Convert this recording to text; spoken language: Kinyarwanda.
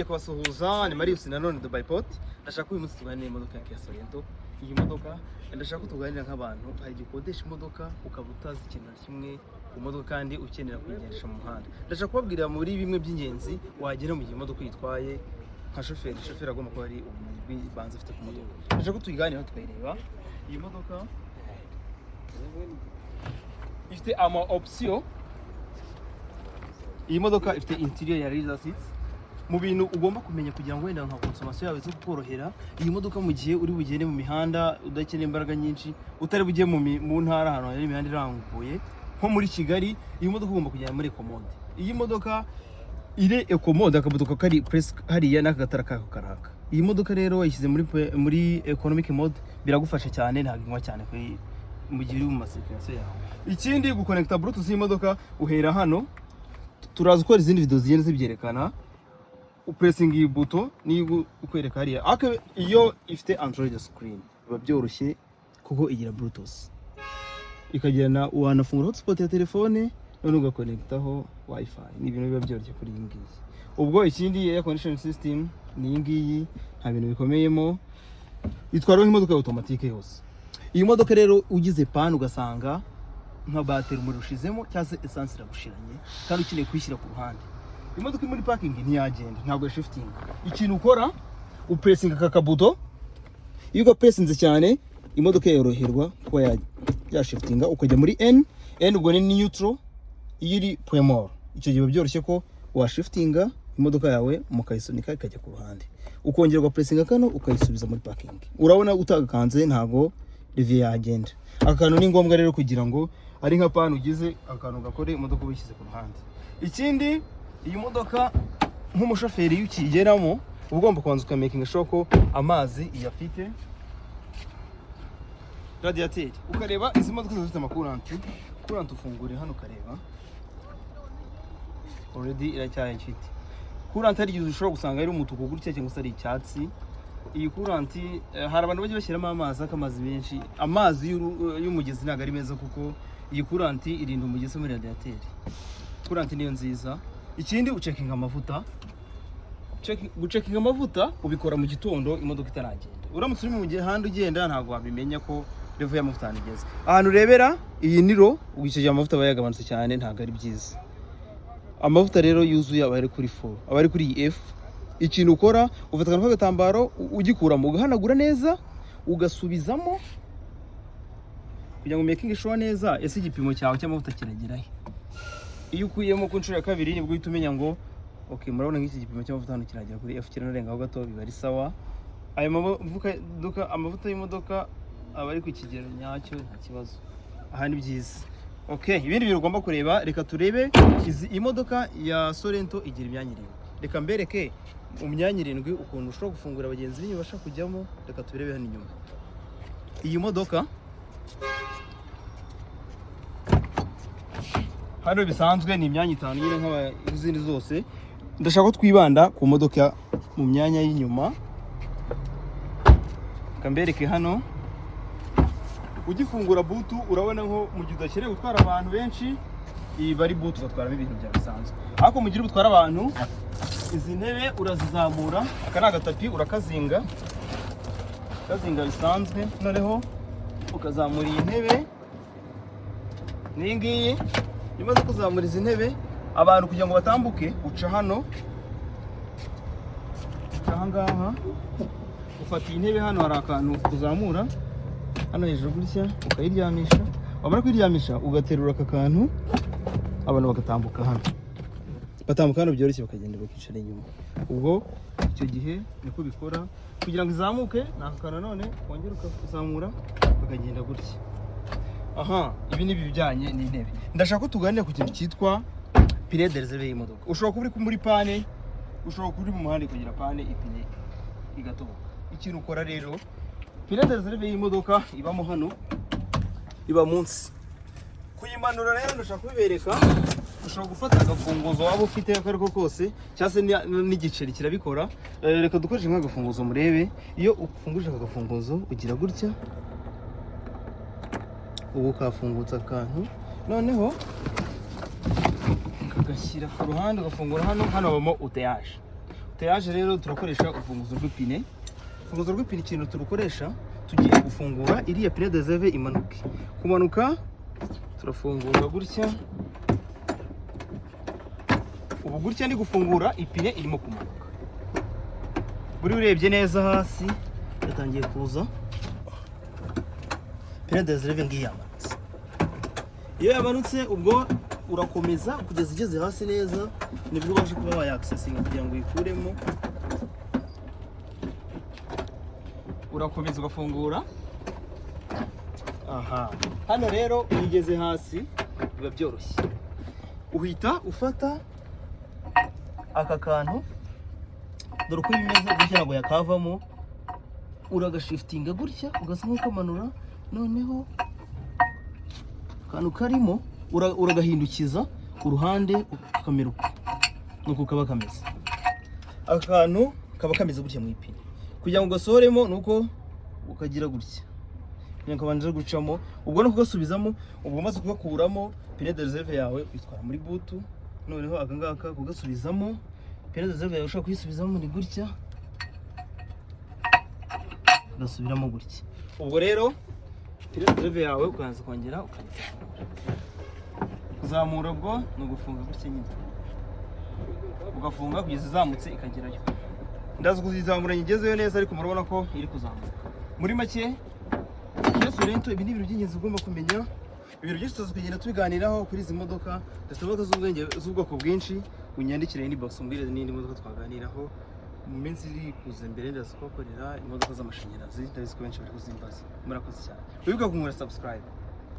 Kubasuhuza ni Marius nanone Dubai Port. Ndashaka uyu munsi tuganire imodoka ya KIA Sorento. Iyi modoka ndashaka ko tuganira nk'abantu hari gikodesha imodoka ukaba utazi ikintu kimwe ku modoka kandi ukenera kuyigendesha mu muhanda. Ndashaka kubabwira muri bimwe by'ingenzi wagera mu gihe imodoka yitwaye nka shoferi agomba kuba ari ubumenyi bw'ibanze afite ku modoka. Ndashaka ko tuyiganira tukayireba. Iyi modoka ifite ama option. Iyi modoka ifite interior ya leather seats. Mu bintu ugomba kumenya kugira ngo wenda nka consommation yawe zo kukorohera, iyi modoka mu gihe uri bugende mu mihanda udakeneye imbaraga nyinshi, utari bugiye mu ntara ahantu hari imihanda iranguye nko muri Kigali, iyi modoka ugomba kujyana muri eco-mode. Iyi modoka ire eco-mode akabuduka kari press hariya n'akagatara karaka. Iyi modoka rero yishyize muri economic mode, biragufasha cyane, ntagingwa cyane mu gihe uri mu masirculation yawe. Ikindi guconnecta bluetooth iyi modoka uhera hano, turaza gukora izindi video zigenda zibyerekana. Pressing iyi buto ni ukwereka hariya. Iyo ifite Android screen biba byoroshye kuko igira Bluetooth. Ikagirana wanafungura hotspot ya telefone none ugakonektaho Wi-Fi. Ni ibintu biba byoroshye kuri iyi ngiyi. Ubwo ikindi air conditioning system ni iyi ngiyi, nta bintu bikomeyemo. Itwara nk'imodoka automatique yose. Iyi modoka rero ugize pan ugasanga nka battery umuriro ushizemo cyangwa essence iragushiranye kandi ukeneye kwishyira ku ruhande, imodoka muri parking ntiyagenda, ntabwo shifting. Ikintu ukora upressinga kakabuto, iyo ugapressinze cyane imodoka yoroherwa kuba ya shiftinga ukajya muri N ubwo ni neutral, iyo iri point. Icyo gihe byoroshye ko wa shiftinga imodoka yawe mukayisunika ikajya ku ruhande, ukongera ugapressinga kano ukayisubiza muri parking. Urabona utagakanze ntago riviye yagenda. Akantu ni ngombwa rero kugira ngo ari nka pan ugize akantu gakore imodoka ubishyize ku ruhande. Ikindi iyi modoka nk'umushoferi ukigeramo ugomba kubanza ukamakinga sure ko amazi iyafite. Radiateur ukareba izi modoka zifite amakuranti ufungure hano ukareba already iracyayifite kuranti. Hari igihe ushobora gusanga ari umutuku gutya cyangwa se ari icyatsi. Iyi kuranti hari abantu bagiye bashyiramo amazi akamazi menshi, amazi y'umugezi ntabwo ari meza kuko iyi kuranti irinda umugezi muri radiateur. Kuranti niyo nziza. Ikindi ucekinga amavuta. Gucekinga amavuta ubikora mu gitondo imodoka itaragenda. Uramutse uri mu gihanda ugenda ntabwo wabimenya ko level y'amavuta nigeze. Ahantu urebera iyi niro ugiceje amavuta bayagabanutse cyane ntabwo ari byiza. Amavuta rero yuzuye aba ari kuri 4, aba ari kuri F. Ikintu ukora ufata akantu k'agatambaro ugikuramo ugahanagura neza ugasubizamo kugira ngo making sure neza ese igipimo cyawe cy'amavuta kiragerahe. Iyo ukuyemo ku nshuro ya kabiri nibwo uhita umenya ngo okay, murabona nk'iki gipimo cy'amavuta hano kiragera kuri F, kirarengaho gato biba ari sawa. Ayo amavuta y'imodoka aba ari ku kigero nyacyo, nta kibazo. Aha ni byiza. Okay, ibindi bintu ugomba kureba, reka turebe iyi modoka ya Sorento igira imyanya 7. Reka mbereke mu myanya 7 ukuntu ushobora gufungura abagenzi b'inyuma bashaka kujyamo. Reka tubirebe hano inyuma. Iyi modoka hano bisanzwe ni imyanya 5 nyine nk'izindi zose. Ndashaka ko twibanda ku modoka mu myanya y'inyuma. Kambereke hano ugifungura butu urabona nko mu gihe udakeneye gutwara abantu benshi, iyi bari butu batwaramo ibintu bya bisanzwe. Ariko mu gihe gutwara abantu, izi ntebe urazizamura, aka ni agatapi urakazinga bisanzwe, noneho ukazamura iyi ntebe n'iyi ngiyi. Imaze kuzamura izi ntebe abantu kugira ngo batambuke uca hano, ngaha ufata iyi ntebe hano hari akantu kuzamura hano hejuru gutya ukayiryamisha, wamara kuyiryamisha ugaterura aka kantu abantu bagatambuka hano, batambuka hano byoroshye bakagenda bakicara inyuma. Ubwo icyo gihe niko bikora kugira ngo izamuke naka kantu none wongera ukazamura bakagenda gutya. Aha, ibi ni bijyanye n'intebe. Ndashaka ko tuganira ku kintu cyitwa pine de réserve y'imodoka. Ushobora kuba uri muri pane, ushobora kuba uri mu muhanda kugira pane ipine igatoboka. Ikintu ukora rero, pine de réserve y'imodoka ibamo hano, iba munsi. Kuyimanura rero ndashaka kubibereka. Ushobora gufata agafunguzo waba ufite akariko kose cyangwa se n'igiceri kirabikora. Reka dukoreshe nk'agafunguzo murebe. Iyo ufunguje aka gafunguzo ugira gutya, ubu kafungutse akantu, noneho kagashyira ku ruhande ugafungura hano habamo uteyaje. teyaje rero turakoresha urufunguzo rw'ipine. Urufunguzo rw'ipine ikintu turukoresha tugiye gufungura iriya pine de zeve imanuke. Kumanuka turafungura gutya. Ubu gutya ni gufungura ipine irimo kumanuka. Buri urebye neza hasi yatangiye kuza. Pine de zeve ngiyi yamanutse. Iyo yamanutse ubwo urakomeza kugeza igeze hasi neza, nibwo ubasha kuba wayakisesinga kugira ngo uyikuremo. Urakomeza ugafungura. Aha, hano rero uyigeze hasi biba byoroshye. Uhita ufata aka kantu, dore uko bimeze gutya ntabwo yakavamo, uragashiftinga gutya ugasa nk'ukamanura, noneho akantu karimo uragahindukiza uruhande ukamera uko, nuko kaba kameze. Akantu kaba kameze gutya mu ipine, kugira ngo ugasohoremo nuko ukagira gutya, kugira ngo kabanje gucamo, ubwo no kugasubizamo. Ubwo umaze kugakuramo pine de reserve yawe uyitwara muri butu, noneho aka ngaka kugasubizamo. Pine de reserve yawe ushobora kuyisubizamo ni gutya, ugasubiramo gutya. Ubwo rero pine de reserve yawe ukaza kongera ukayizamura. Kuzamura ubwo ni ugufunga gutya nyine, ugafunga kugeza izamutse ikagerayo. Ndazi kuzizamura nyigezeyo neza, ariko murabona ko iri kuzamuka. Muri make KIA Sorento, ibi ni ibintu by'ingenzi ugomba kumenya. Ibintu byose tuza kugenda tubiganiraho kuri izi modoka, ndetse imodoka z'ubwoko bwinshi. Unyandikire inbox umbwire n'indi modoka twaganiraho mu minsi iri kuza imbere. Ndazi kubakorera imodoka z'amashanyarazi, ndazi ko benshi bari kuzimbaza. Murakoze cyane. Wibuka kumura subscribe.